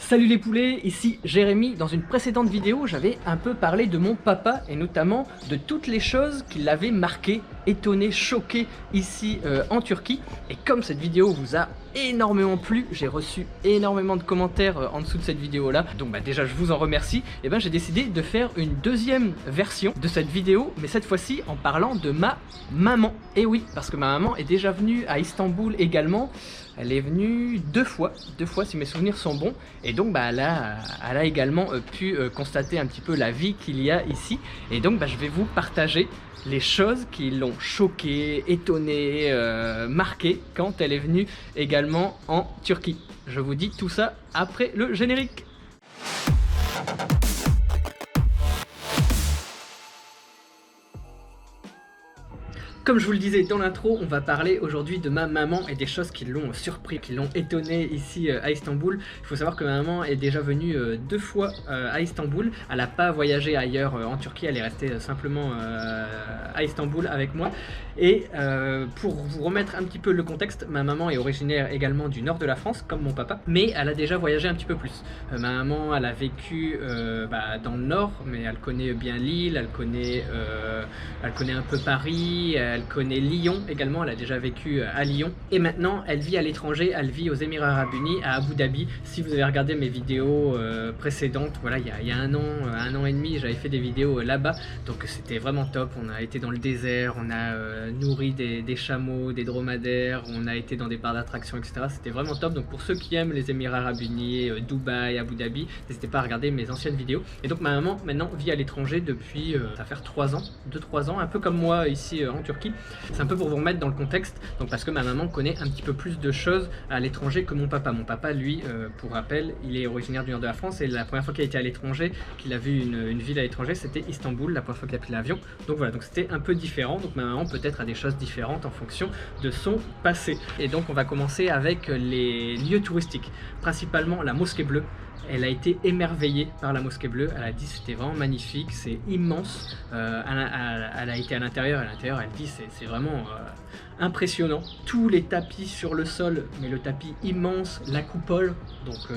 Salut les poulets, ici Jérémy. Dans une précédente vidéo, j'avais un peu parlé de mon papa et notamment de toutes les choses qui l'avaient marqué, étonné, choqué ici en Turquie. Et comme cette vidéo vous a énormément plu, j'ai reçu énormément de commentaires en dessous de cette vidéo là, donc déjà je vous en remercie. Et j'ai décidé de faire une deuxième version de cette vidéo, mais cette fois-ci en parlant de ma maman. Et oui, parce que ma maman est déjà venue à Istanbul également. Elle est venue deux fois si mes souvenirs sont bons, et donc elle a également pu constater un petit peu la vie qu'il y a ici. Et donc je vais vous partager les choses qui l'ont choquée, étonnée, marquée quand elle est venue également en Turquie. Je vous dis tout ça après le générique. Comme je vous le disais dans l'intro, on va parler aujourd'hui de ma maman et des choses qui l'ont surpris, qui l'ont étonné ici à Istanbul. Il faut savoir que ma maman est déjà venue deux fois à Istanbul. Elle n'a pas voyagé ailleurs en Turquie, elle est restée simplement à Istanbul avec moi. Et pour vous remettre un petit peu le contexte, ma maman est originaire également du nord de la France, comme mon papa, mais elle a déjà voyagé un petit peu plus. Ma maman, elle a vécu dans le nord, mais elle connaît bien Lille, elle connaît un peu Paris, elle connaît Lyon également, elle a déjà vécu à Lyon. Et maintenant, elle vit à l'étranger, elle vit aux Émirats Arabes Unis, à Abu Dhabi. Si vous avez regardé mes vidéos précédentes, voilà, il y a un an et demi, j'avais fait des vidéos là-bas. Donc c'était vraiment top, on a été dans le désert, on a nourri des chameaux, des dromadaires, on a été dans des parcs d'attractions, etc. C'était vraiment top. Donc pour ceux qui aiment les Émirats Arabes Unis, Dubaï, Abu Dhabi, n'hésitez pas à regarder mes anciennes vidéos. Et donc ma maman maintenant vit à l'étranger depuis, ça va faire 3 ans, 2-3 ans, un peu comme moi ici en Turquie. C'est un peu pour vous remettre dans le contexte, donc parce que ma maman connaît un petit peu plus de choses à l'étranger que mon papa. Mon papa, lui, pour rappel, il est originaire du nord de la France et la première fois qu'il a été à l'étranger, qu'il a vu une ville à l'étranger, c'était Istanbul, la première fois qu'il a pris l'avion. Donc voilà, donc c'était un peu différent. Donc ma maman peut-être a des choses différentes en fonction de son passé. Et donc on va commencer avec les lieux touristiques, principalement la Mosquée Bleue. Elle a été émerveillée par la Mosquée Bleue, elle a dit c'était vraiment magnifique, c'est immense. Elle a été à l'intérieur, elle dit c'est vraiment impressionnant. Tous les tapis sur le sol, mais le tapis immense, la coupole, donc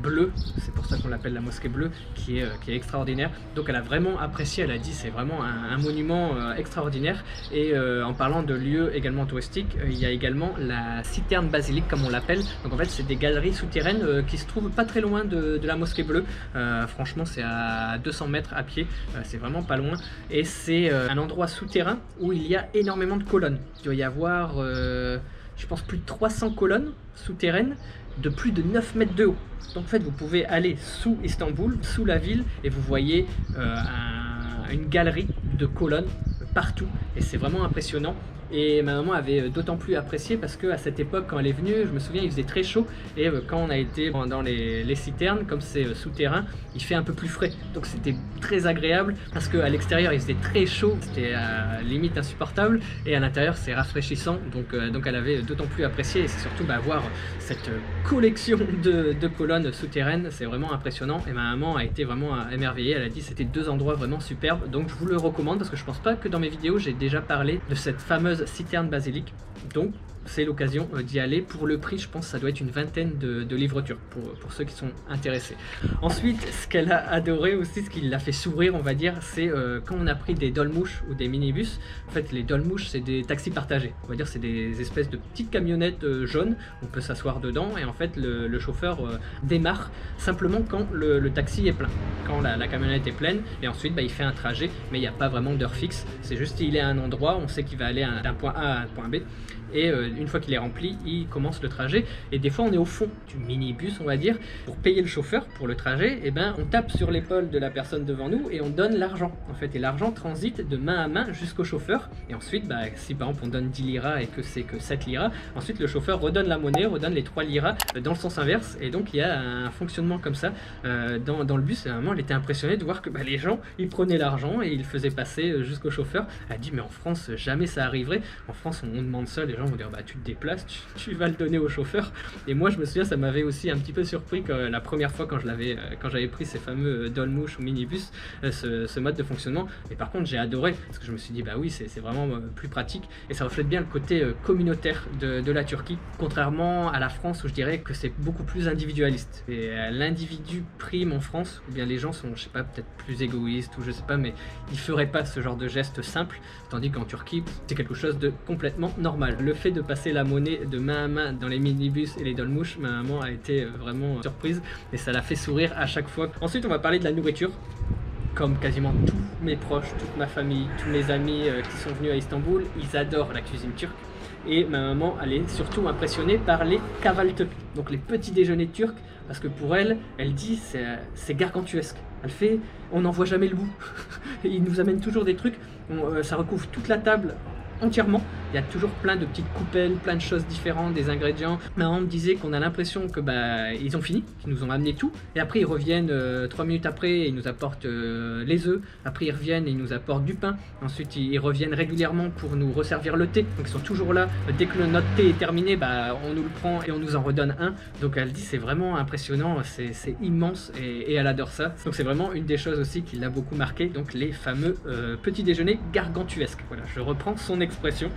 bleue, c'est pour ça qu'on l'appelle la Mosquée Bleue, qui est extraordinaire. Donc elle a vraiment apprécié, elle a dit c'est vraiment un monument extraordinaire. Et en parlant de lieux également touristiques, il y a également la citerne basilique comme on l'appelle. Donc en fait c'est des galeries souterraines qui se trouvent pas très loin de la Mosquée Bleue. Franchement c'est à 200 mètres à pied, c'est vraiment pas loin. Et c'est un endroit souterrain où il y a énormément de colonnes. Il doit y avoir je pense plus de 300 colonnes souterraines de plus de 9 mètres de haut. Donc en fait vous pouvez aller sous Istanbul, sous la ville, et vous voyez une galerie de colonnes partout et c'est vraiment impressionnant. Et ma maman avait d'autant plus apprécié parce qu'à cette époque, quand elle est venue, je me souviens, il faisait très chaud. Et quand on a été dans les citernes, comme c'est souterrain, il fait un peu plus frais. Donc c'était très agréable parce qu'à l'extérieur, il faisait très chaud. C'était limite insupportable. Et à l'intérieur, c'est rafraîchissant. Donc elle avait d'autant plus apprécié. Et c'est surtout voir cette collection de colonnes souterraines. C'est vraiment impressionnant. Et ma maman a été vraiment émerveillée. Elle a dit que c'était 2 endroits vraiment superbes. Donc je vous le recommande parce que je pense pas que dans mes vidéos, j'ai déjà parlé de cette fameuse citerne basilique. Donc c'est l'occasion d'y aller. Pour le prix, je pense que ça doit être une vingtaine de livres turcs pour ceux qui sont intéressés. Ensuite, ce qu'elle a adoré aussi, ce qui l'a fait sourire, on va dire, c'est quand on a pris des dolmouches ou des minibus. En fait, les dolmouches, c'est des taxis partagés. On va dire c'est des espèces de petites camionnettes jaunes. On peut s'asseoir dedans et en fait, le chauffeur démarre simplement quand le taxi est plein. Quand la camionnette est pleine, et ensuite il fait un trajet, mais il n'y a pas vraiment d'heure fixe. C'est juste qu'il est à un endroit, on sait qu'il va aller d'un point A à un point B. Et une fois qu'il est rempli, il commence le trajet. Et des fois on est au fond du minibus, on va dire. Pour payer le chauffeur pour le trajet, et on tape sur l'épaule de la personne devant nous et on donne l'argent en fait. Et l'argent transite de main à main jusqu'au chauffeur. Et ensuite si par exemple on donne 10 liras et que c'est que 7 liras, ensuite le chauffeur redonne la monnaie, redonne les 3 liras dans le sens inverse. Et donc il y a un fonctionnement comme ça dans le bus. Et à un moment elle était impressionnée de voir que les gens ils prenaient l'argent et ils le faisaient passer jusqu'au chauffeur. Elle a dit mais en France jamais ça arriverait. En France on demande ça, les gens gens vont dire bah tu te déplaces, tu vas le donner au chauffeur. Et moi je me souviens, ça m'avait aussi un petit peu surpris la première fois quand j'avais pris ces fameux dolmouches ou minibus, ce mode de fonctionnement. Mais par contre j'ai adoré, parce que je me suis dit bah oui c'est vraiment plus pratique, et ça reflète bien le côté communautaire de la Turquie, contrairement à la France où je dirais que c'est beaucoup plus individualiste. Et l'individu prime en France, ou bien les gens sont, je sais pas, peut-être plus égoïstes, ou je sais pas, mais ils feraient pas ce genre de geste simple, tandis qu'en Turquie c'est quelque chose de complètement normal. Le fait de passer la monnaie de main à main dans les minibus et les dolmouches, ma maman a été vraiment surprise, et ça l'a fait sourire à chaque fois. Ensuite on va parler de la nourriture. Comme quasiment tous mes proches, toute ma famille, tous mes amis qui sont venus à Istanbul, ils adorent la cuisine turque. Et ma maman, elle est surtout impressionnée par les kahvaltı, donc les petits déjeuners turcs, parce que pour elle, elle dit c'est gargantuesque. Elle fait, on n'en voit jamais le bout. Ils nous amènent toujours des trucs, ça recouvre toute la table entièrement. Il y a toujours plein de petites coupelles, plein de choses différentes, des ingrédients. Maman me disait qu'on a l'impression que ils ont fini, qu'ils nous ont amené tout, et après ils reviennent 3 minutes après et ils nous apportent les œufs. Après ils reviennent et ils nous apportent du pain. Ensuite ils reviennent régulièrement pour nous resservir le thé. Donc ils sont toujours là. Dès que notre thé est terminé, on nous le prend et on nous en redonne un. Donc elle dit c'est vraiment impressionnant, c'est immense, et elle adore ça. Donc c'est vraiment une des choses aussi qui l'a beaucoup marqué. Donc les fameux petits déjeuners gargantuesques. Voilà, je reprends son expression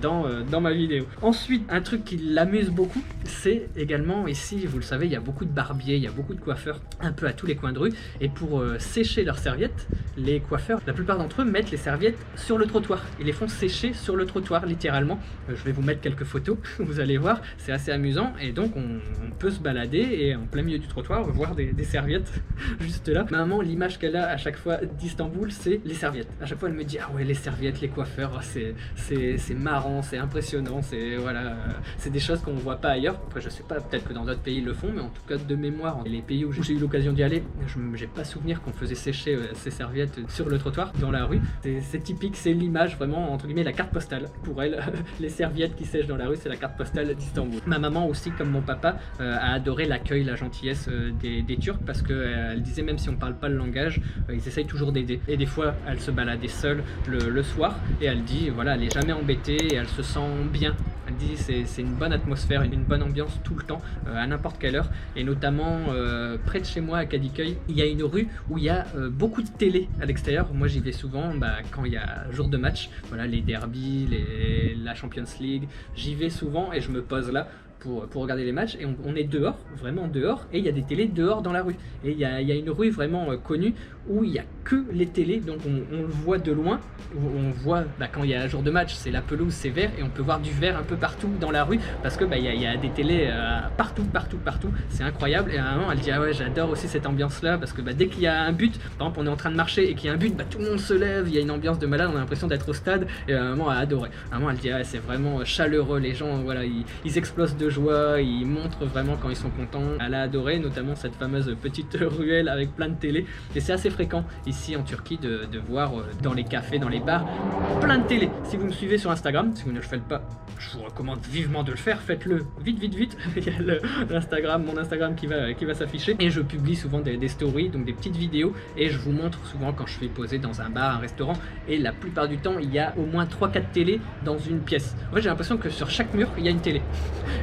dans ma vidéo. Ensuite, un truc qui l'amuse beaucoup, c'est également ici, vous le savez, il y a beaucoup de barbiers, il y a beaucoup de coiffeurs un peu à tous les coins de rue, et pour sécher leurs serviettes, les coiffeurs, la plupart d'entre eux mettent les serviettes sur le trottoir. Ils les font sécher sur le trottoir, littéralement. Je vais vous mettre quelques photos, vous allez voir, c'est assez amusant, et donc on peut se balader et en plein milieu du trottoir voir des serviettes juste là. Maman, l'image qu'elle a à chaque fois d'Istanbul, c'est les serviettes. À chaque fois elle me dit ah ouais, les serviettes, les coiffeurs, c'est marrant, c'est impressionnant, c'est des choses qu'on ne voit pas ailleurs. Après je sais pas, peut-être que dans d'autres pays ils le font, mais en tout cas de mémoire, les pays où j'ai eu l'occasion d'y aller, j'ai pas souvenir qu'on faisait sécher ces serviettes sur le trottoir, dans la rue. C'est typique, c'est l'image vraiment, entre guillemets, la carte postale. Pour elle, les serviettes qui sèchent dans la rue, c'est la carte postale d'Istanbul. Ma maman aussi, comme mon papa, a adoré l'accueil, la gentillesse des Turcs, parce qu'elle disait même si on parle pas le langage, ils essayent toujours d'aider. Et des fois, elle se baladait seule le soir, et elle dit, voilà, elle est jamais embêtée, et elle se sent bien. Elle dit c'est une bonne atmosphère, une bonne ambiance tout le temps, à n'importe quelle heure. Et notamment près de chez moi à Kadıköy, il y a une rue où il y a beaucoup de télé à l'extérieur. Moi j'y vais souvent quand il y a jour de match, voilà, les derbies, la Champions League. J'y vais souvent et je me pose là pour regarder les matchs, et on est dehors, vraiment dehors, et il y a des télés dehors dans la rue. Et il y a une rue vraiment connue où il n'y a que les télés, donc on le voit de loin, on voit quand il y a un jour de match, c'est la pelouse, c'est vert, et on peut voir du vert un peu partout dans la rue, parce que il y a des télés partout, c'est incroyable. Et à un moment elle dit ah ouais, j'adore aussi cette ambiance là, parce que dès qu'il y a un but, par exemple on est en train de marcher et qu'il y a un but, tout le monde se lève, il y a une ambiance de malade, on a l'impression d'être au stade, et à un moment elle a adoré. À un moment elle dit ah, c'est vraiment chaleureux, les gens, voilà, ils explosent de joie, ils montrent vraiment quand ils sont contents. Elle a adoré notamment cette fameuse petite ruelle avec plein de télé, et c'est assez fréquent ici en Turquie de voir dans les cafés, dans les bars, plein de télé. Si vous me suivez sur Instagram, si vous ne le faites pas, je vous recommande vivement de le faire, faites-le vite. Il y a mon Instagram qui va s'afficher, et je publie souvent des stories, donc des petites vidéos, et je vous montre souvent quand je fais poser dans un bar, un restaurant, et la plupart du temps il y a au moins 3-4 télés dans une pièce. En fait j'ai l'impression que sur chaque mur il y a une télé,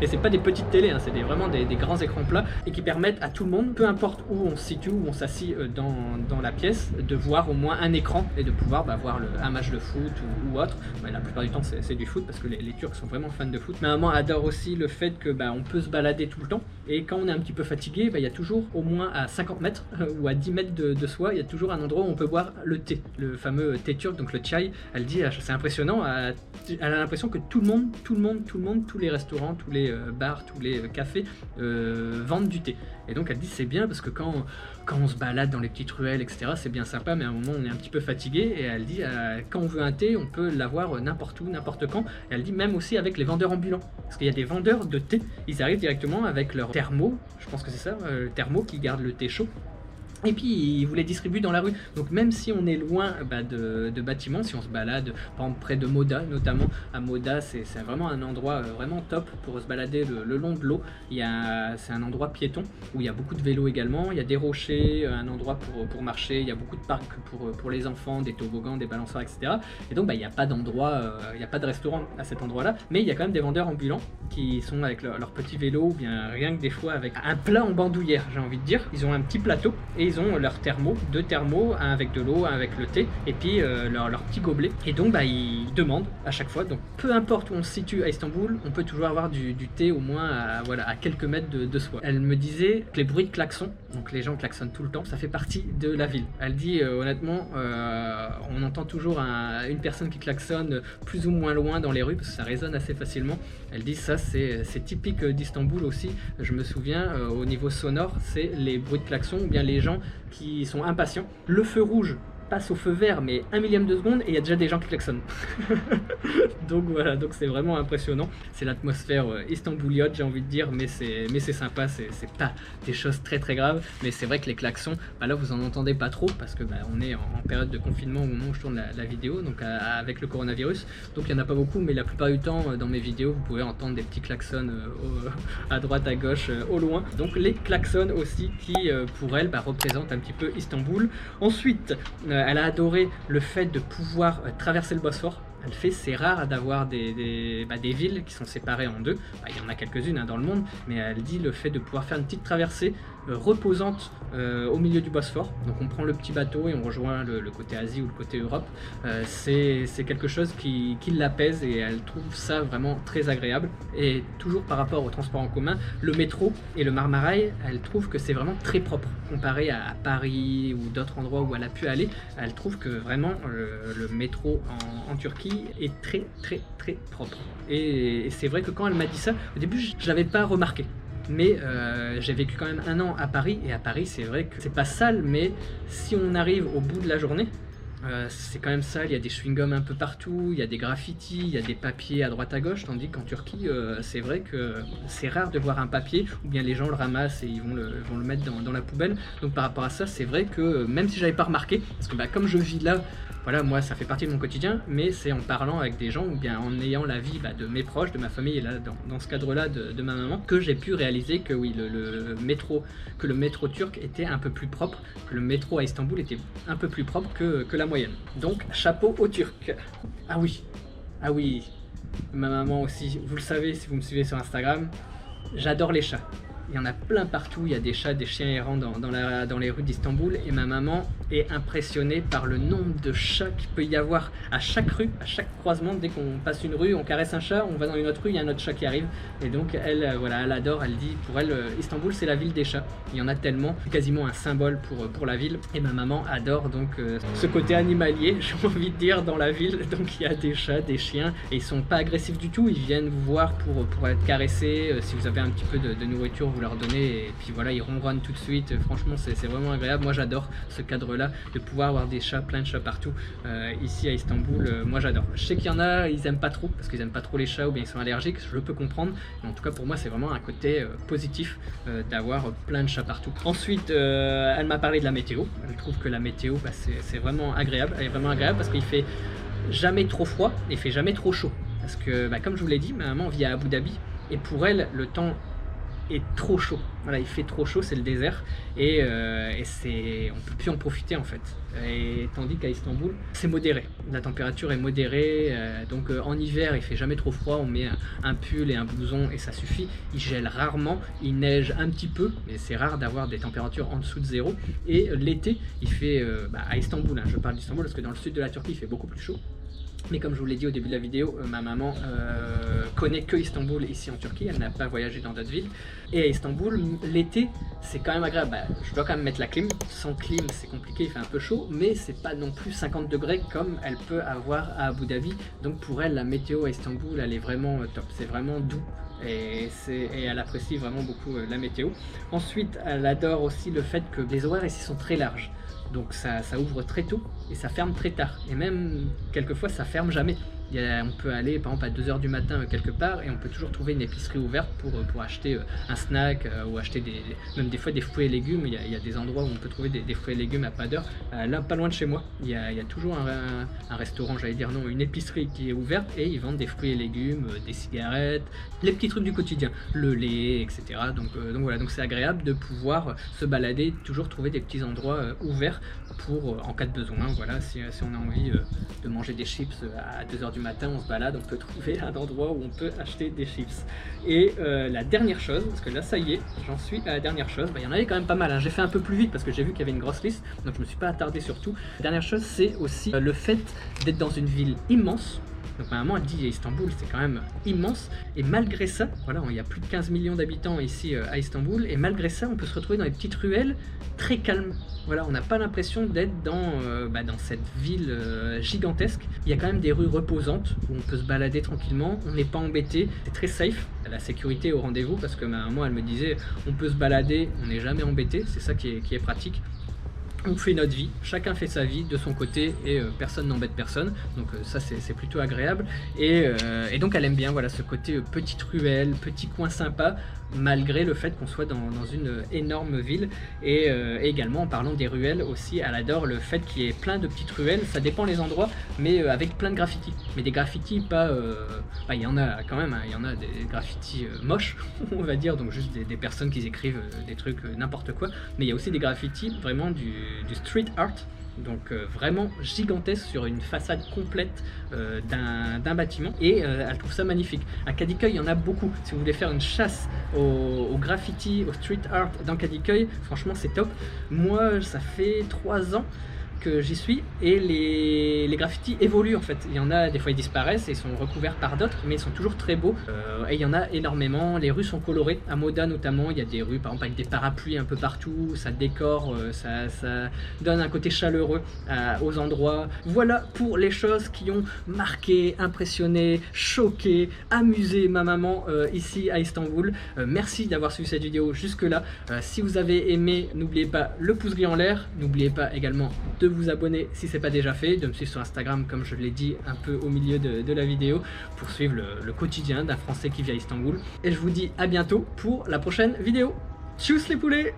et c'est pas des petites télés, c'est vraiment des grands écrans plats, et qui permettent à tout le monde, peu importe où on se situe, où on s'assit dans la pièce, de voir au moins un écran, et de pouvoir voir un match de foot ou autre. La plupart du temps c'est du foot, parce que les Turcs sont vraiment fans de foot. Ma maman adore aussi le fait que on peut se balader tout le temps, et quand on est un petit peu fatigué, il y a toujours au moins à 50 mètres ou à 10 mètres de soi, il y a toujours un endroit où on peut boire le thé, le fameux thé turc, donc le chai. Elle dit c'est impressionnant, elle a l'impression que tout le monde, tous les restaurants, tous les bars, tous les cafés vendent du thé. Et donc elle dit c'est bien, parce que quand on se balade dans les petites ruelles, etc., c'est bien sympa, mais à un moment on est un petit peu fatigué, et elle dit quand on veut un thé, on peut l'avoir n'importe où, n'importe quand. Et elle dit même aussi avec les vendeurs ambulants, parce qu'il y a des vendeurs de thé, ils arrivent directement avec leur thermo, je pense que c'est ça, le thermo qui garde le thé chaud. Et puis ils vous les distribuent dans la rue. Donc même si on est loin de bâtiments, si on se balade, par exemple près de Moda notamment, à Moda c'est vraiment un endroit vraiment top pour se balader le long de l'eau. C'est un endroit piéton où il y a beaucoup de vélos également, il y a des rochers, un endroit pour marcher, il y a beaucoup de parcs pour les enfants, des toboggans, des balançoires, etc. Et donc il n'y a pas d'endroit, il n'y a pas de restaurant à cet endroit-là, mais il y a quand même des vendeurs ambulants qui sont avec leur petit vélo, ou bien rien que des fois avec un plat en bandoulière, j'ai envie de dire. Ils ont un petit plateau et ils ont leur thermo, 2 thermos, un avec de l'eau, un avec le thé, et puis leur petit gobelet. Et donc ils demandent à chaque fois, donc peu importe où on se situe à Istanbul, on peut toujours avoir du thé au moins à quelques mètres de soi. Elle me disait que les bruits de klaxons, donc les gens klaxonnent tout le temps, ça fait partie de la ville. Elle dit honnêtement, on entend toujours une personne qui klaxonne plus ou moins loin dans les rues, parce que ça résonne assez facilement. Elle dit ça c'est typique d'Istanbul aussi. Je me souviens au niveau sonore, c'est les bruits de klaxon ou bien les gens qui sont impatients. Le feu rouge passe au feu vert mais 1 millième de seconde et il y a déjà des gens qui klaxonnent. Donc voilà, donc c'est vraiment impressionnant. C'est l'atmosphère istanbouliote, j'ai envie de dire, mais c'est sympa, c'est pas des choses très très graves, mais c'est vrai que les klaxons, là vous en entendez pas trop parce que on est en période de confinement au moment où je tourne la vidéo, donc avec le coronavirus, donc il n'y en a pas beaucoup, mais la plupart du temps dans mes vidéos vous pouvez entendre des petits klaxons à droite à gauche au loin. Donc les klaxons aussi qui pour elle représentent un petit peu Istanbul. Ensuite elle a adoré le fait de pouvoir traverser le Bosphore. Elle fait, c'est rare d'avoir des villes qui sont séparées en deux. Il y en a quelques-unes dans le monde, mais elle dit le fait de pouvoir faire une petite traversée reposante au milieu du Bosphore. Donc on prend le petit bateau et on rejoint le côté Asie ou le côté Europe. C'est quelque chose qui l'apaise et elle trouve ça vraiment très agréable. Et toujours par rapport au transport en commun, le métro et le Marmaray, elle trouve que c'est vraiment très propre. Comparé à Paris ou d'autres endroits où elle a pu aller, elle trouve que vraiment le métro en Turquie est très très très propre. Et c'est vrai que quand elle m'a dit ça, au début je l'avais pas remarqué. Mais j'ai vécu quand même 1 an à Paris, et à Paris c'est vrai que c'est pas sale, mais si on arrive au bout de la journée, c'est quand même sale, il y a des chewing-gums un peu partout, il y a des graffitis, il y a des papiers à droite à gauche, tandis qu'en Turquie, c'est vrai que c'est rare de voir un papier, ou bien les gens le ramassent et ils vont le mettre dans la poubelle. Donc par rapport à ça, c'est vrai que même si j'avais pas remarqué, parce que comme je vis là, voilà, moi ça fait partie de mon quotidien, mais c'est en parlant avec des gens ou bien en ayant l'avis de mes proches, de ma famille, et là dans ce cadre-là de ma maman, que j'ai pu réaliser que oui, le métro turc était un peu plus propre, que le métro à Istanbul était un peu plus propre que la moyenne. Donc chapeau aux Turcs. Ah oui, ma maman aussi, vous le savez si vous me suivez sur Instagram, j'adore les chats. Il y en a plein partout, il y a des chats, des chiens errants dans les rues d'Istanbul, et ma maman est impressionnée par le nombre de chats qu'il peut y avoir à chaque rue, à chaque croisement. Dès qu'on passe une rue, on caresse un chat, on va dans une autre rue, il y a un autre chat qui arrive. Et donc elle adore, elle dit pour elle Istanbul c'est la ville des chats. Il y en a tellement, quasiment un symbole pour la ville, et ma maman adore donc ce côté animalier, j'ai envie de dire, dans la ville. Donc il y a des chats, des chiens, et ils sont pas agressifs du tout, ils viennent vous voir pour être caressés. Si vous avez un petit peu de nourriture, vous leur donnez, et puis voilà, ils ronronnent tout de suite. Franchement c'est vraiment agréable. Moi j'adore ce cadre là de pouvoir avoir des chats, plein de chats partout ici à Istanbul. Moi j'adore. Je sais qu'il y en a, ils aiment pas trop parce qu'ils aiment pas trop les chats ou bien ils sont allergiques, je le peux comprendre, mais en tout cas pour moi c'est vraiment un côté positif d'avoir plein de chats partout. Ensuite elle m'a parlé de la météo. Elle trouve que la météo c'est vraiment agréable. Elle est vraiment agréable parce qu'il fait jamais trop froid et il fait jamais trop chaud, parce que comme je vous l'ai dit, ma maman vit à Abu Dhabi et pour elle le temps est trop chaud. Voilà, il fait trop chaud, c'est le désert, et on peut plus en profiter en fait. Et tandis qu'à Istanbul, c'est modéré. La température est modérée, donc en hiver, il fait jamais trop froid. On met un pull et un blouson et ça suffit. Il gèle rarement, il neige un petit peu, mais c'est rare d'avoir des températures en dessous de 0. Et l'été, il fait à Istanbul, je parle d'Istanbul parce que dans le sud de la Turquie, il fait beaucoup plus chaud. Mais comme je vous l'ai dit au début de la vidéo, ma maman connaît que Istanbul ici en Turquie, elle n'a pas voyagé dans d'autres villes. Et à Istanbul, l'été, c'est quand même agréable. Je dois quand même mettre la clim. Sans clim, c'est compliqué, il fait un peu chaud, mais c'est pas non plus 50 degrés comme elle peut avoir à Abu Dhabi. Donc pour elle, la météo à Istanbul, elle est vraiment top. C'est vraiment doux. Et elle apprécie vraiment beaucoup la météo. Ensuite, elle adore aussi le fait que les horaires ici sont très larges. Donc ça ouvre très tôt et ça ferme très tard. Et même quelquefois ça ferme jamais. On peut aller par exemple à 2 h du matin quelque part et on peut toujours trouver une épicerie ouverte pour acheter un snack ou acheter même des fois des fruits et légumes. Il y a des endroits où on peut trouver des fruits et légumes à pas d'heure. Là, pas loin de chez moi, il y a toujours un restaurant, j'allais dire non, une épicerie qui est ouverte et ils vendent des fruits et légumes, des cigarettes, les petits trucs du quotidien, le lait, etc. Donc voilà, donc c'est agréable de pouvoir se balader, toujours trouver des petits endroits ouverts pour en cas de besoin. Voilà, si on a envie de manger des chips à 2 h du matin, on se balade, on peut trouver un endroit où on peut acheter des chips. Et la dernière chose, parce que là ça y est, j'en suis à la dernière chose, il y en avait quand même pas mal, hein. J'ai fait un peu plus vite parce que j'ai vu qu'il y avait une grosse liste, donc je me suis pas attardé sur tout. La dernière chose, c'est aussi le fait d'être dans une ville immense. Donc ma maman elle dit Istanbul c'est quand même immense et malgré ça, voilà, il y a plus de 15 millions d'habitants ici à Istanbul et malgré ça on peut se retrouver dans des petites ruelles très calmes. Voilà, on n'a pas l'impression d'être dans cette ville gigantesque. Il y a quand même des rues reposantes où on peut se balader tranquillement, on n'est pas embêté, c'est très safe. La sécurité est au rendez-vous parce que ma maman elle me disait on peut se balader, on n'est jamais embêté, c'est ça qui est pratique. On fait notre vie, chacun fait sa vie de son côté et personne n'embête personne, donc ça c'est plutôt agréable et donc elle aime bien voilà, ce côté petite ruelle, petit coin sympa malgré le fait qu'on soit dans une énorme ville et également en parlant des ruelles aussi, elle adore le fait qu'il y ait plein de petites ruelles, ça dépend les endroits mais avec plein de graffitis, mais des graffitis pas, il y en a quand même, hein, il y en a des graffitis moches on va dire, donc juste des personnes qui écrivent des trucs n'importe quoi, mais il y a aussi des graffitis vraiment du street art, donc vraiment gigantesque sur une façade complète d'un bâtiment et elle trouve ça magnifique. À Kadıköy il y en a beaucoup, si vous voulez faire une chasse au graffiti, au street art dans Kadıköy, franchement c'est top. Moi ça fait 3 ans que j'y suis et les graffitis évoluent en fait. Il y en a des fois ils disparaissent et ils sont recouverts par d'autres mais ils sont toujours très beaux et il y en a énormément. Les rues sont colorées, à Moda notamment il y a des rues par exemple avec des parapluies un peu partout, ça décore, ça donne un côté chaleureux aux endroits. Voilà pour les choses qui ont marqué, impressionné, choqué, amusé ma maman ici à Istanbul. Merci d'avoir suivi cette vidéo jusque là. Si vous avez aimé, n'oubliez pas le pouce gris en l'air, n'oubliez pas également de vous abonner si ce n'est pas déjà fait, de me suivre sur Instagram comme je l'ai dit un peu au milieu de la vidéo pour suivre le quotidien d'un Français qui vit à Istanbul. Et je vous dis à bientôt pour la prochaine vidéo. Tchuss les poulets!